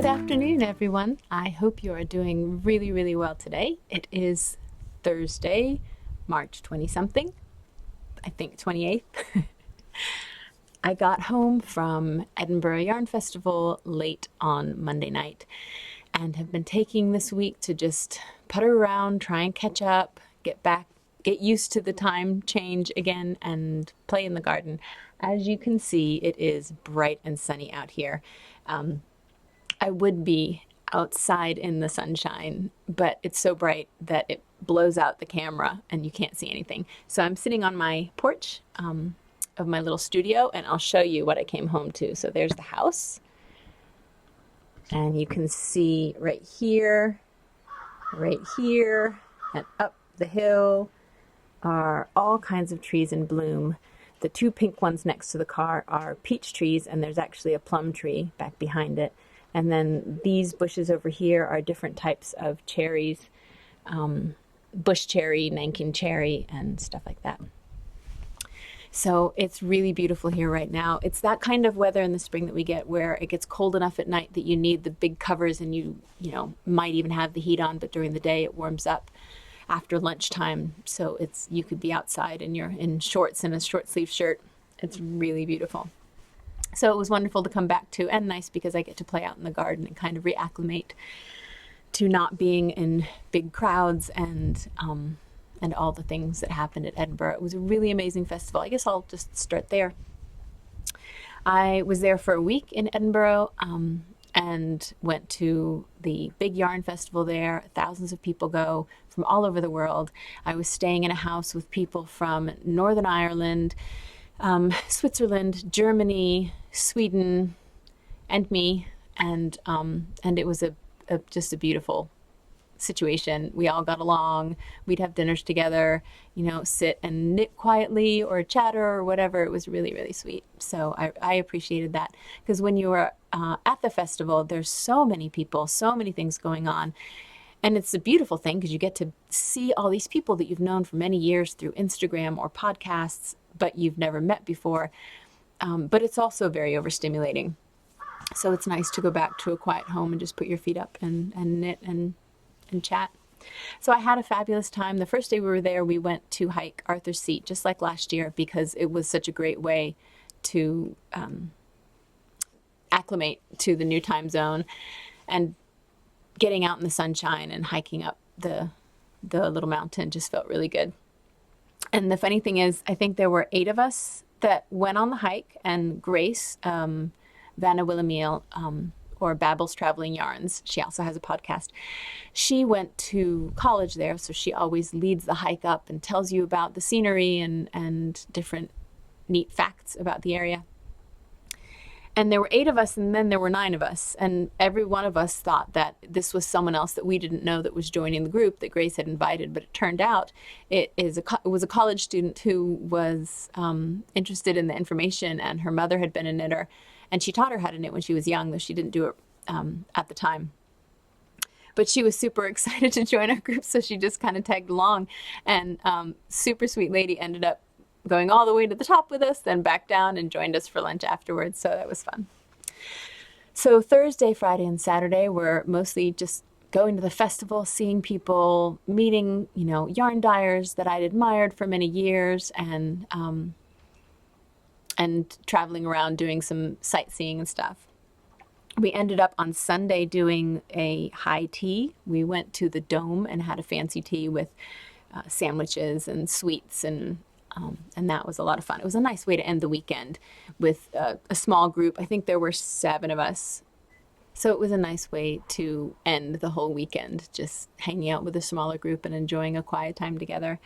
Good afternoon, everyone. I hope you are doing really, really well today. It is Thursday, March 20-something, I think 28th. I got home from Edinburgh Yarn Festival late on Monday night and have been taking this week to just putter around, try and catch up, get used to the time change again, and play in the garden. As you can see, it is bright and sunny out here. I would be outside in the sunshine, but it's so bright that it blows out the camera and you can't see anything. So I'm sitting on my porch of my little studio, and I'll show you what I came home to. So there's the house, and you can see right here, and up the hill are all kinds of trees in bloom. The two pink ones next to the car are peach trees, and there's actually a plum tree back behind it. And then these bushes over here are different types of cherries, bush cherry, Nankin cherry, and stuff like that. So it's really beautiful here right now. It's that kind of weather in the spring that we get where it gets cold enough at night that you need the big covers, and you might even have the heat on, but during the day it warms up after lunchtime. So you could be outside and you're in shorts and a short sleeve shirt. It's really beautiful. So it was wonderful to come back to, and nice because I get to play out in the garden and kind of reacclimate to not being in big crowds and all the things that happened at Edinburgh. It was a really amazing festival. I guess I'll just start there. I was there for a week in Edinburgh and went to the big yarn festival there. Thousands of people go from all over the world. I was staying in a house with people from Northern Ireland, Switzerland, Germany, Sweden, and me, and it was just a beautiful situation. We all got along. We'd have dinners together, sit and knit quietly or chatter or whatever. It was really, really sweet. So I appreciated that, because when you were at the festival, there's so many people, so many things going on. And it's a beautiful thing because you get to see all these people that you've known for many years through Instagram or podcasts, but you've never met before. But it's also very overstimulating. So it's nice to go back to a quiet home and just put your feet up and knit and chat. So I had a fabulous time. The first day we were there, we went to hike Arthur's Seat, just like last year, because it was such a great way to acclimate to the new time zone, and getting out in the sunshine and hiking up the little mountain just felt really good. And the funny thing is, I think there were 8 of us that went on the hike, and Grace, Vanna Willemeel, or Babel's Traveling Yarns, she also has a podcast. She went to college there, so she always leads the hike up and tells you about the scenery and different neat facts about the area. And there were 8 of us, and then there were 9 of us, and every one of us thought that this was someone else that we didn't know that was joining the group that Grace had invited. But it turned out it was a college student who was interested in the information, and her mother had been a knitter, and she taught her how to knit when she was young, though she didn't do it at the time. But she was super excited to join our group, so she just kind of tagged along, and super sweet lady ended up going all the way to the top with us, then back down and joined us for lunch afterwards. So that was fun. So Thursday, Friday, and Saturday were mostly just going to the festival, seeing people, meeting, yarn dyers that I'd admired for many years, and traveling around doing some sightseeing and stuff. We ended up on Sunday doing a high tea. We went to the Dome and had a fancy tea with sandwiches and sweets, and that was a lot of fun. It was a nice way to end the weekend with a small group. I think there were 7 of us. So it was a nice way to end the whole weekend, just hanging out with a smaller group and enjoying a quiet time together.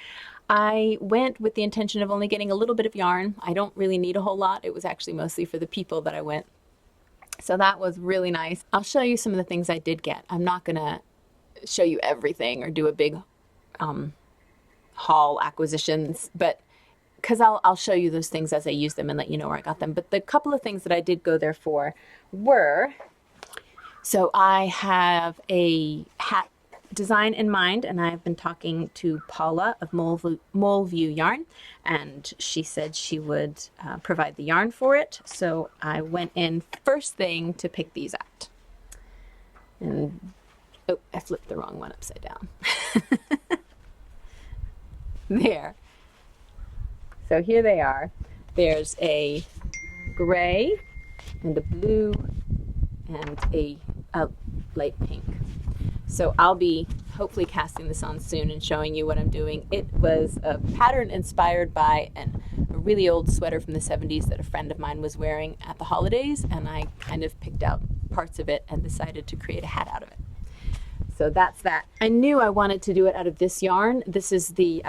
I went with the intention of only getting a little bit of yarn. I don't really need a whole lot. It was actually mostly for the people that I went. So that was really nice. I'll show you some of the things I did get. I'm not going to show you everything or do a big haul acquisitions, but because I'll show you those things as I use them and let you know where I got them. But the couple of things that I did go there for were, so I have a hat design in mind, and I've been talking to Paula of Mole View Yarn, and she said she would provide the yarn for it. So I went in first thing to pick these out. And, oh, I flipped the wrong one upside down. There. So here they are. There's a gray and a blue and a light pink. So I'll be hopefully casting this on soon and showing you what I'm doing. It was a pattern inspired by a really old sweater from the 70s that a friend of mine was wearing at the holidays, and I kind of picked out parts of it and decided to create a hat out of it. So that's that. I knew I wanted to do it out of this yarn. This is the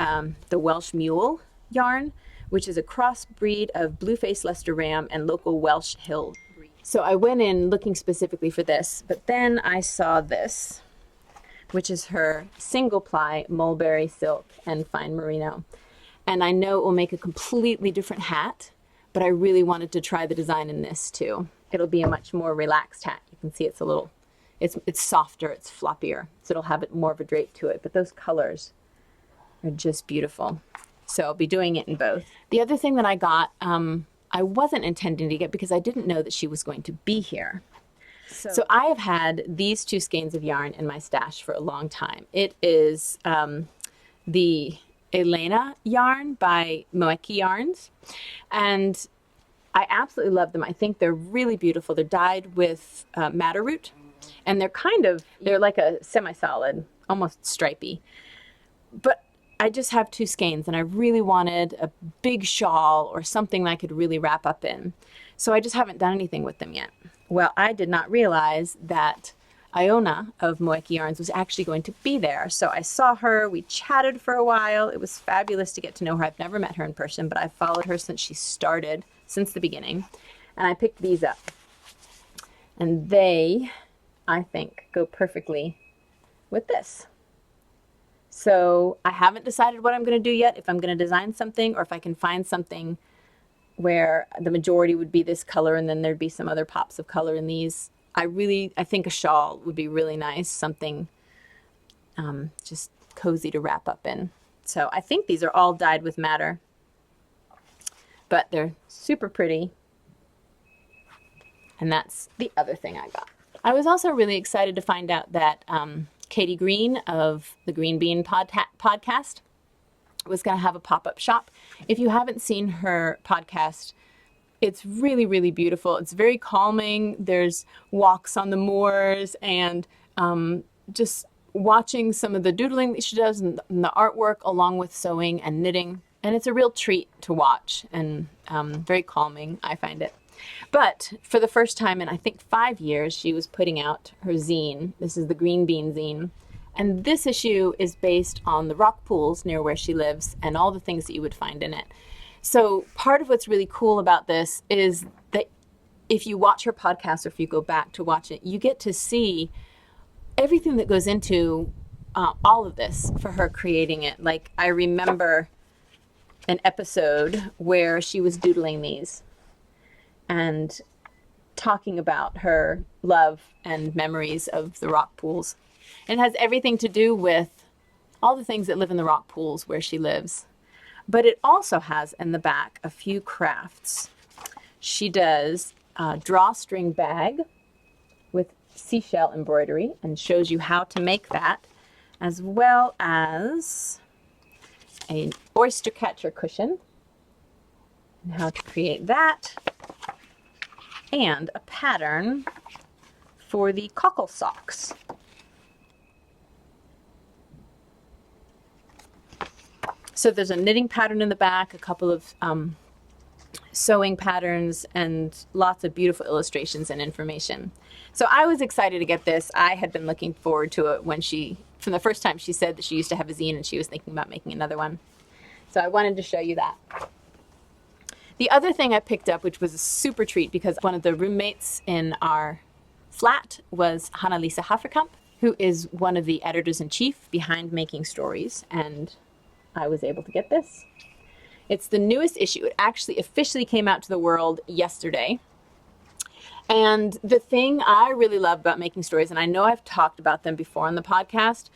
Welsh Mule yarn, which is a crossbreed of Blue-Faced Leicester Ram and local Welsh Hill breed. So I went in looking specifically for this, but then I saw this, which is her single ply mulberry silk and fine merino. And I know it will make a completely different hat, but I really wanted to try the design in this too. It'll be a much more relaxed hat. You can see it's a little, it's softer, it's floppier, so it'll have more of a drape to it. But those colors are just beautiful. So I'll be doing it in both. The other thing that I got, I wasn't intending to get because I didn't know that she was going to be here. So I have had these 2 skeins of yarn in my stash for a long time. It is the Elena yarn by Moeki Yarns, and I absolutely love them. I think they're really beautiful. They're dyed with madder root, and they're like a semi-solid, almost stripy. But I just have 2 skeins, and I really wanted a big shawl or something that I could really wrap up in. So I just haven't done anything with them yet. Well, I did not realize that Iona of Moeki Yarns was actually going to be there. So I saw her, we chatted for a while. It was fabulous to get to know her. I've never met her in person, but I've followed her since she started, since the beginning. And I picked these up. And they, I think, go perfectly with this. So I haven't decided what I'm going to do yet, if I'm going to design something or if I can find something where the majority would be this color and then there'd be some other pops of color in these. I think a shawl would be really nice, something just cozy to wrap up in. So I think these are all dyed with madder, but they're super pretty. And that's the other thing I got. I was also really excited to find out that Katie Green of the Green Bean podcast was going to have a pop-up shop. If you haven't seen her podcast, it's really, really beautiful. It's very calming. There's walks on the moors and just watching some of the doodling that she does and the artwork along with sewing and knitting. And it's a real treat to watch and very calming, I find it. But for the first time in, I think, 5 years, she was putting out her zine. This is the Green Bean zine. And this issue is based on the rock pools near where she lives and all the things that you would find in it. So part of what's really cool about this is that if you watch her podcast or if you go back to watch it, you get to see everything that goes into all of this for her creating it. Like, I remember an episode where she was doodling these and talking about her love and memories of the rock pools. And it has everything to do with all the things that live in the rock pools where she lives. But it also has in the back a few crafts. She does a drawstring bag with seashell embroidery and shows you how to make that, as well as an oyster catcher cushion and how to create that, and a pattern for the cockle socks. So there's a knitting pattern in the back, a couple of sewing patterns, and lots of beautiful illustrations and information. So I was excited to get this. I had been looking forward to it when from the first time she said that she used to have a zine and she was thinking about making another one. So I wanted to show you that. The other thing I picked up, which was a super treat because one of the roommates in our flat was Hannah-Lisa Haferkamp, who is one of the editors-in-chief behind Making Stories, and I was able to get this. It's the newest issue. It actually officially came out to the world yesterday. And the thing I really love about Making Stories, and I know I've talked about them before on the podcast,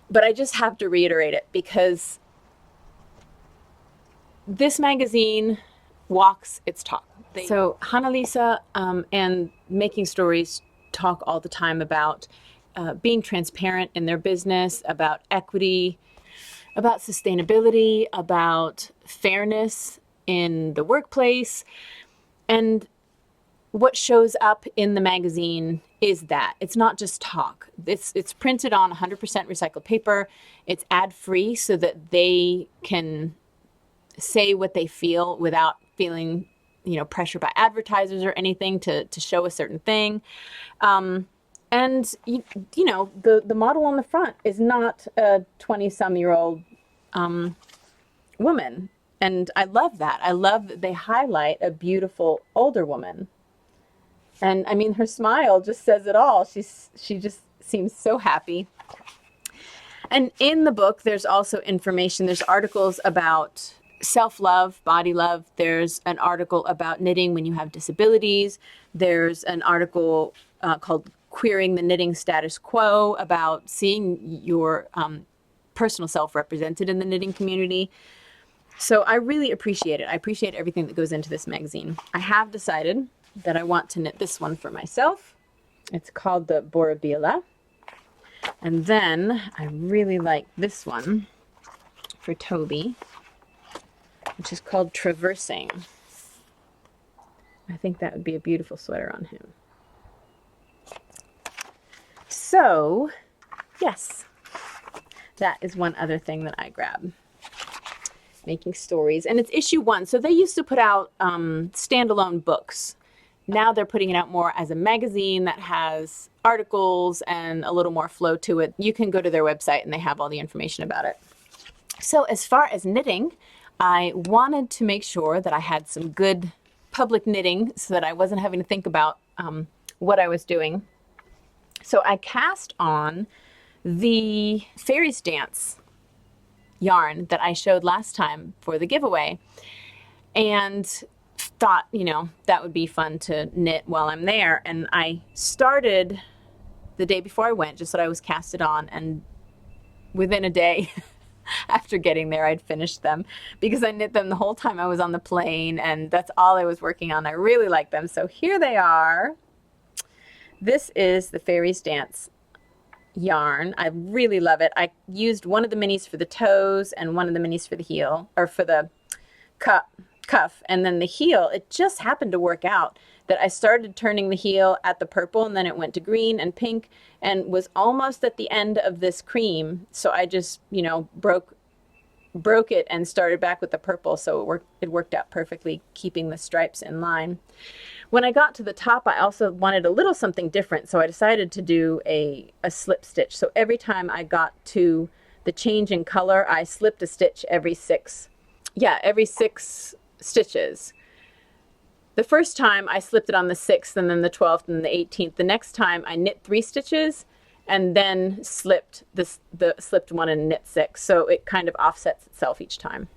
but I just have to reiterate it because this magazine walks its talk. So Hannah-Lisa and Making Stories talk all the time about being transparent in their business, about equity, about sustainability, about fairness in the workplace. And what shows up in the magazine is that it's not just talk. It's printed on 100% recycled paper. It's ad-free so that they can say what they feel without feeling, pressure by advertisers or anything to show a certain thing. And the model on the front is not a 20-some-year-old woman. And I love that. I love that they highlight a beautiful older woman. And I mean, her smile just says it all. She just seems so happy. And in the book, there's also information. There's articles about self-love, body love. There's an article about knitting when you have disabilities. There's an article called Queering the Knitting Status Quo, about seeing your personal self represented in the knitting community. So I really appreciate it. I appreciate everything that goes into this magazine. I have decided that I want to knit this one for myself. It's called the Borabila. And then I really like this one for Toby, which is called Traversing. I think that would be a beautiful sweater on him. So, yes, that is one other thing that I grabbed. Making stories. And it's issue 1. So they used to put out standalone books. Now they're putting it out more as a magazine that has articles and a little more flow to it. You can go to their website and they have all the information about it. So as far as knitting, I wanted to make sure that I had some good public knitting so that I wasn't having to think about what I was doing. So I cast on the Fairies Dance yarn that I showed last time for the giveaway, and thought, that would be fun to knit while I'm there. And I started the day before I went, just so I was cast it on, and within a day after getting there, I'd finished them because I knit them the whole time I was on the plane, and that's all I was working on. I really like them. So here they are. This is the Fairies Dance yarn. I really love it. I used one of the minis for the toes and one of the minis for the heel, or for the cuff, and then the heel. It just happened to work out that I started turning the heel at the purple, and then it went to green and pink and was almost at the end of this cream. So I just, broke it and started back with the purple. So it worked out perfectly, keeping the stripes in line. When I got to the top, I also wanted a little something different, so I decided to do a slip stitch. So every time I got to the change in color, I slipped a stitch every 6 stitches. The first time I slipped it on the 6th, and then the 12th, and the 18th. The next time I knit 3 stitches and then slipped slipped one and knit 6. So it kind of offsets itself each time.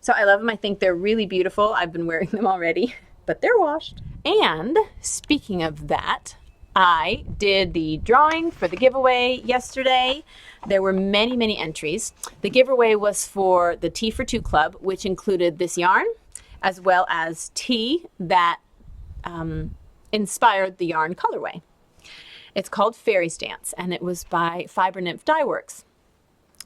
So I love them. I think they're really beautiful. I've been wearing them already, but they're washed. And speaking of that, I did the drawing for the giveaway yesterday. There were many, many entries. The giveaway was for the Tea for Two Club, which included this yarn, as well as tea that inspired the yarn colorway. It's called Fairies Dance, and it was by Fibernymph Dye Works.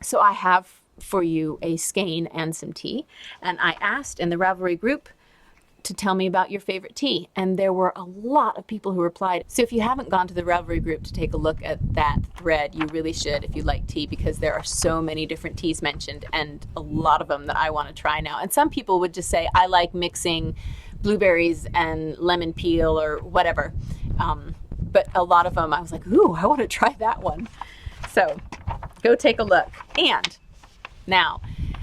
So I have for you a skein and some tea, and I asked in the Ravelry group to tell me about your favorite tea, and there were a lot of people who replied. So if you haven't gone to the Ravelry group to take a look at that thread, you really should if you like tea, because there are so many different teas mentioned, and a lot of them that I want to try now. And some people would just say, I like mixing blueberries and lemon peel or whatever. But a lot of them I was like, ooh, I want to try that one. So go take a look. And now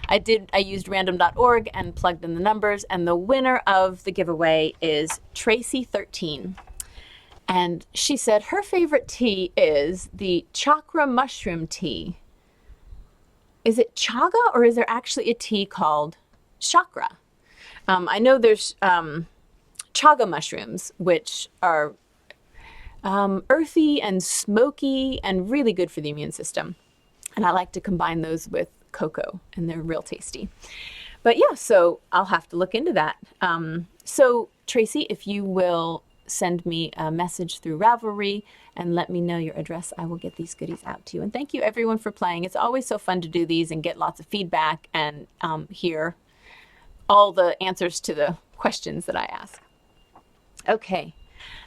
I used random.org and plugged in the numbers, and the winner of the giveaway is Tracy13. And she said her favorite tea is the chakra mushroom tea. Is it chaga, or is there actually a tea called chakra? I know there's chaga mushrooms, which are earthy and smoky and really good for the immune system. And I like to combine those with cocoa, and they're real tasty. But yeah, so I'll have to look into that. So Tracy, if you will send me a message through Ravelry and let me know your address. I will get these goodies out to you. And thank you everyone for playing. It's always so fun to do these and get lots of feedback and hear all the answers to the questions that I ask. Okay,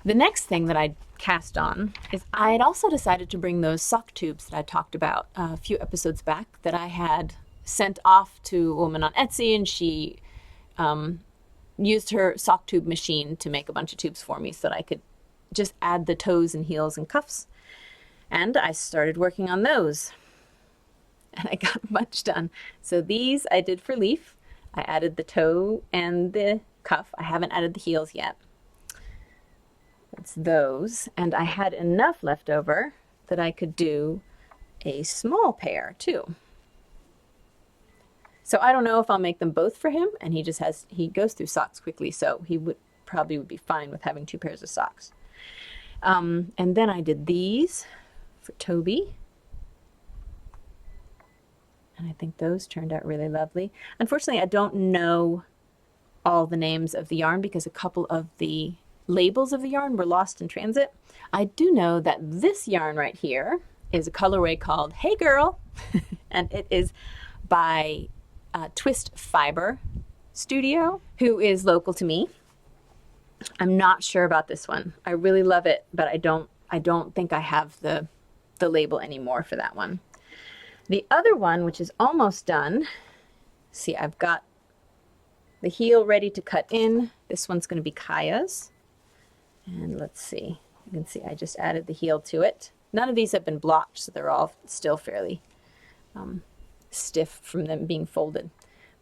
the next thing that I cast on is I had also decided to bring those sock tubes that I talked about a few episodes back that I had sent off to a woman on Etsy, and she used her sock tube machine to make a bunch of tubes for me so that I could just add the toes and heels and cuffs. And I started working on those. And I got a bunch done. So these I did for Leaf. I added the toe and the cuff. I haven't added the heels yet. It's those. And I had enough left over that I could do a small pair too. So I don't know if I'll make them both for him, and he goes through socks quickly, so he would be fine with having 2 pairs of socks. And then I did these for Toby. And I think those turned out really lovely. Unfortunately, I don't know all the names of the yarn because a couple of the labels of the yarn were lost in transit. I do know that this yarn right here is a colorway called Hey Girl, and it is by Twist Fiber Studio, who is local to me. I'm not sure about this one. I really love it, but I don't think I have the label anymore for that one. The other one, which is almost done, see, I've got the heel ready to cut in. This one's going to be Kaya's. And let's see. You can see I just added the heel to it. None of these have been blocked, so they're all still fairly stiff from them being folded.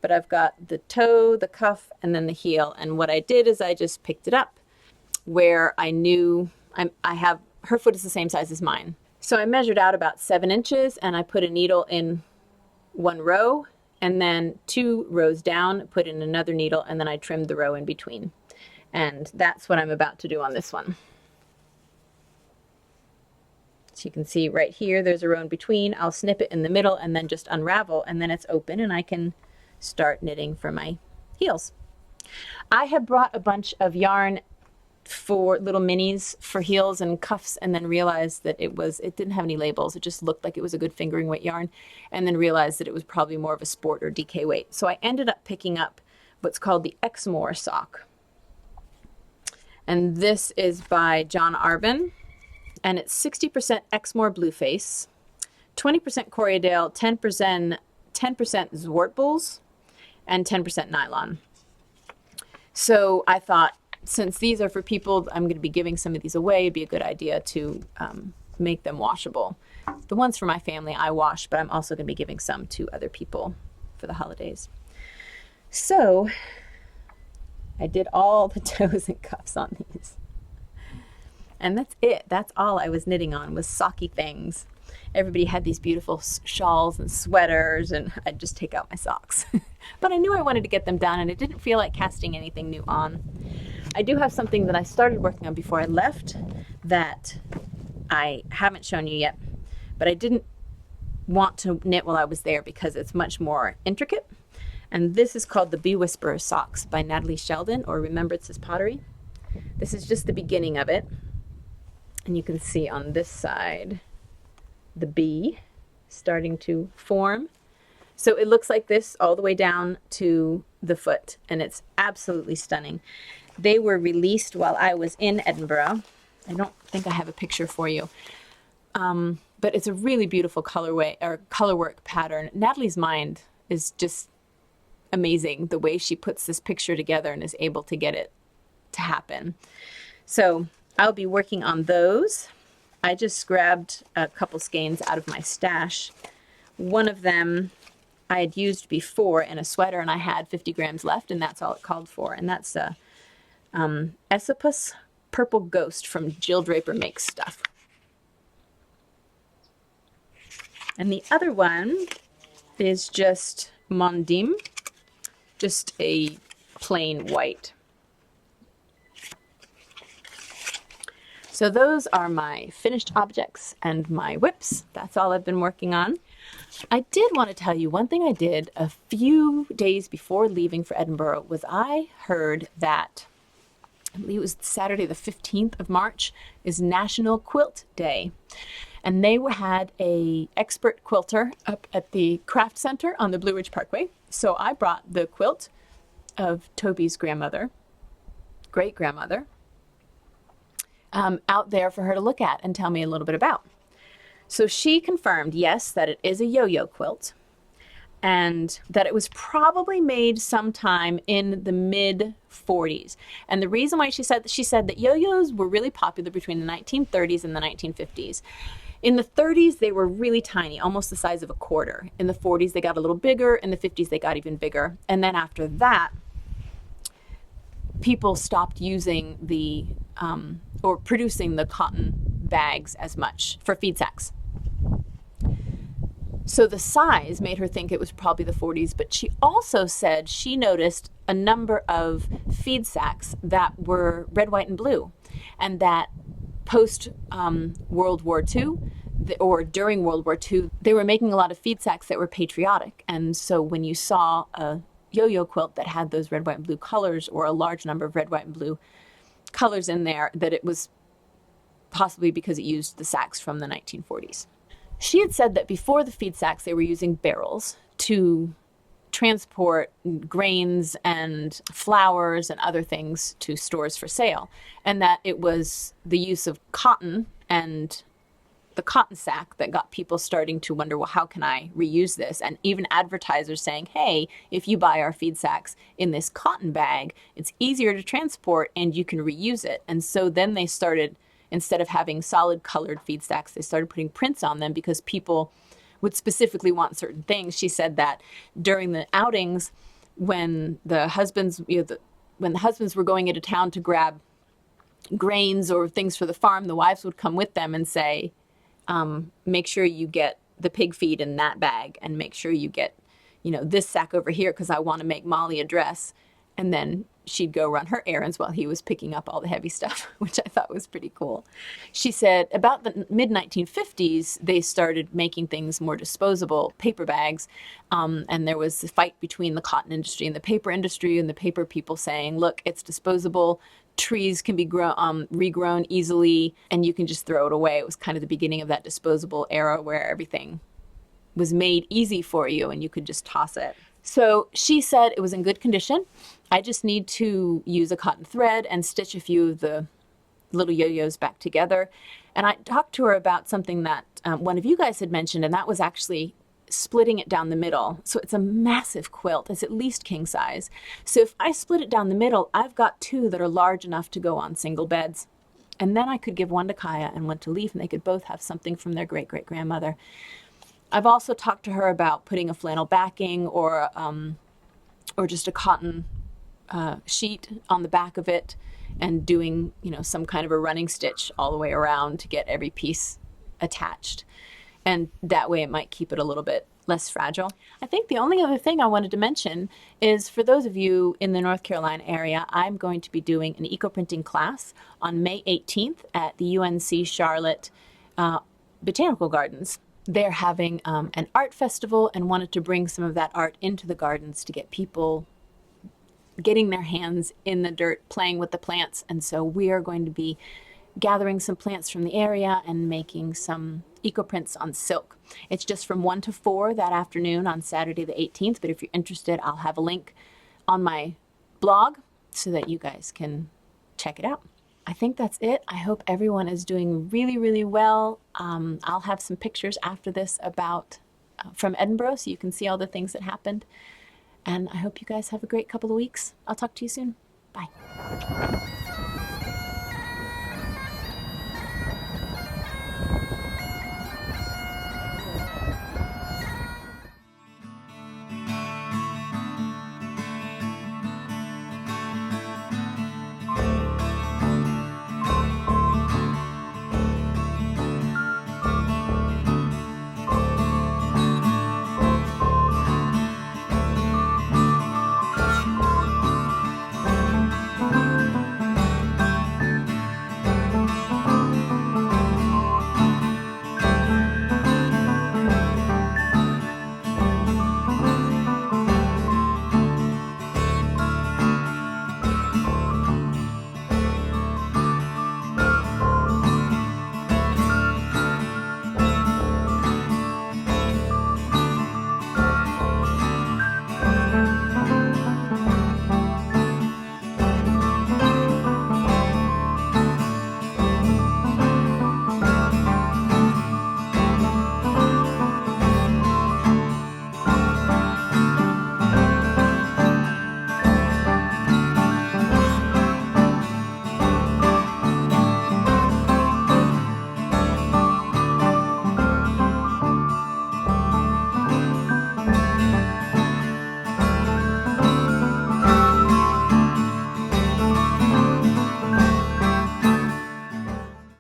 But I've got the toe, the cuff, and then the heel. And what I did is I just picked it up where I knew her foot is the same size as mine. So I measured out about 7 inches, and I put a needle in one row, and then 2 rows down, put in another needle, and then I trimmed the row in between. And that's what I'm about to do on this one. So you can see right here, there's a row in between. I'll snip it in the middle and then just unravel, and then it's open and I can start knitting for my heels. I have brought a bunch of yarn for little minis for heels and cuffs, and then realized that it didn't have any labels. It just looked like it was a good fingering weight yarn, and then realized that it was probably more of a sport or DK weight. So I ended up picking up what's called the Exmoor sock. And this is by John Arbin. And it's 60% Exmoor Blueface, 20% Corriedale, 10% Zwartbles, and 10% nylon. So I thought, since these are for people, I'm going to be giving some of these away, it'd be a good idea to make them washable. The ones for my family I wash, but I'm also going to be giving some to other people for the holidays. So I did all the toes and cuffs on these. And that's it. That's all I was knitting on, was socky things. Everybody had these beautiful shawls and sweaters, and I'd just take out my socks. But I knew I wanted to get them done, and it didn't feel like casting anything new on. I do have something that I started working on before I left that I haven't shown you yet, but I didn't want to knit while I was there because it's much more intricate. And this is called the Bee Whisperer Socks by Natalie Sheldon, or Remembrances Pottery. This is just the beginning of it. And you can see on this side the bee starting to form. So it looks like this all the way down to the foot, and it's absolutely stunning. They were released while I was in Edinburgh. I don't think I have a picture for you, but it's a really beautiful colorway or colorwork pattern. Natalie's mind is just amazing, the way she puts this picture together and is able to get it to happen. So I'll be working on those. I just grabbed a couple skeins out of my stash. One of them I had used before in a sweater, and I had 50 grams left, and that's all it called for. And that's a Esopus Purple Ghost from Jill Draper Makes Stuff. And the other one is just Mondim, just a plain white. So those are my finished objects and my whips. That's all I've been working on. I did want to tell you one thing I did a few days before leaving for Edinburgh was I heard that I believe it was Saturday the 15th of March, is National Quilt Day. And they had a expert quilter up at the craft center on the Blue Ridge Parkway. So I brought the quilt of Toby's grandmother, great-grandmother, out there for her to look at and tell me a little bit about. So she confirmed, yes, that it is a yo-yo quilt, and that it was probably made sometime in the mid-40s. And the reason why she said that yo-yos were really popular between the 1930s and the 1950s. In the 30s, they were really tiny, almost the size of a quarter. In the 40s, they got a little bigger. In the 50s, they got even bigger. And then after that, people stopped using the, or producing the cotton bags as much for feed sacks. So the size made her think it was probably the 40s, but she also said she noticed a number of feed sacks that were red, white, and blue, and that post World War II, or during World War II, they were making a lot of feed sacks that were patriotic. And so when you saw a yo-yo quilt that had those red, white, and blue colors, or a large number of red, white, and blue colors in there, that it was possibly because it used the sacks from the 1940s. She had said that before the feed sacks, they were using barrels to transport grains and flours and other things to stores for sale, and that it was the use of cotton and the cotton sack that got people starting to wonder, well, how can I reuse this? And even advertisers saying, hey, if you buy our feed sacks in this cotton bag, it's easier to transport and you can reuse it. And so then they started, instead of having solid colored feed sacks, they started putting prints on them because people would specifically want certain things. She said that during the outings, when the husbands, when the husbands were going into town to grab grains or things for the farm, the wives would come with them and say, make sure you get the pig feed in that bag, and make sure you get, this sack over here because I want to make Molly a dress. And then she'd go run her errands while he was picking up all the heavy stuff, which I thought was pretty cool. She said about the mid-1950s, they started making things more disposable, paper bags, and there was a fight between the cotton industry and the paper industry, and the paper people saying, look, it's disposable, trees can be regrown easily, and you can just throw it away. It was kind of the beginning of that disposable era where everything was made easy for you and you could just toss it. So she said it was in good condition. I just need to use a cotton thread and stitch a few of the little yo-yos back together. And I talked to her about something that one of you guys had mentioned, and that was actually splitting it down the middle. So it's a massive quilt. It's at least king size. So if I split it down the middle, I've got two that are large enough to go on single beds. And then I could give one to Kaya and one to Leaf, and they could both have something from their great-great-grandmother. I've also talked to her about putting a flannel backing or just a cotton sheet on the back of it and doing, some kind of a running stitch all the way around to get every piece attached. And that way it might keep it a little bit less fragile. I think the only other thing I wanted to mention is for those of you in the North Carolina area, I'm going to be doing an eco-printing class on May 18th at the UNC Charlotte Botanical Gardens. They're having an art festival and wanted to bring some of that art into the gardens to get people getting their hands in the dirt, playing with the plants. And so we are going to be gathering some plants from the area and making some eco prints on silk. It's just from 1 to 4 that afternoon on Saturday the 18th. But if you're interested, I'll have a link on my blog so that you guys can check it out. I think that's it. I hope everyone is doing really, really well. I'll have some pictures after this about from Edinburgh so you can see all the things that happened. And I hope you guys have a great couple of weeks. I'll talk to you soon. Bye.